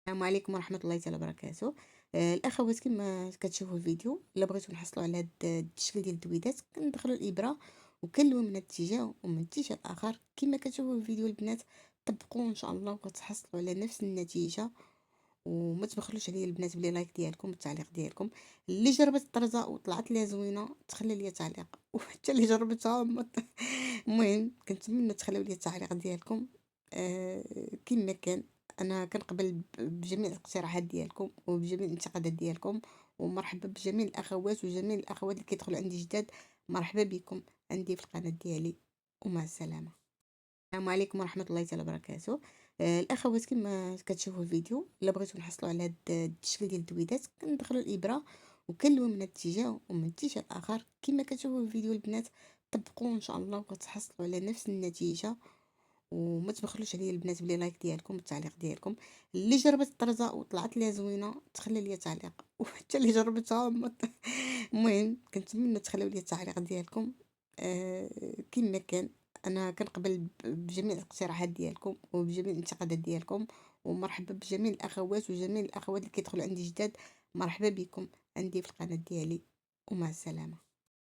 السلام عليكم ورحمة الله تعالى وبركاته. الأخوات كما كتشوفوا الفيديو، إلا بغيتو نحصلوا على هاد الشكل ديال الدويدات كندخلوا الإبرة وكنلوي من هاد الاتجاه ومن الاتجاه الآخر كما كتشوفوا في الفيديو البنات. طبقوا إن شاء الله وكتحصلوا على نفس النتيجة. وما تبخلوش عليا البنات بلي لايك ديالكم والتعليق ديالكم. اللي جربت الطرزة وطلعت ليها زوينة تخلي ليا تعليق وحتى اللي جربتها المهم كنتمنى تخليو لي التعليق ديالكم. كما كان انا كنقبل بجميع الاقتراحات ديالكم وبجميع الانتقادات ديالكم. ومرحبا بجميع الاخوات وجميع الاخوات اللي كيدخلوا عندي جداد. مرحبا بكم عندي في القناة ديالي. ومع السلامة. السلام عليكم ورحمة الله تعالى وبركاته. الأخوات كما كتشوفوا الفيديو، إلا بغيتو نحصلوا على هاد الشكل ديال الدويدات كندخلوا الإبرة وكنلوي من هاد الاتجاه ومن الاتجاه الآخر كما كتشوفوا في الفيديو البنات. طبقوا إن شاء الله وكتحصلوا على نفس النتيجة. وما تبخلوش عليا البنات بلي لايك ديالكم والتعليق ديالكم. اللي جربت الطرزة وطلعت ليها زوينة تخلي ليا تعليق وحتى اللي جربتها المهم كنتمنى تخليو لي التعليق ديالكم. كما كان انا كنقبل بجميع الاقتراحات ديالكم وبجميع الانتقادات ديالكم. ومرحبا بجميع الاخوات وجميع الاخوات اللي كيدخلوا عندي جداد. مرحبا بكم عندي في القناة ديالي. ومع السلامة.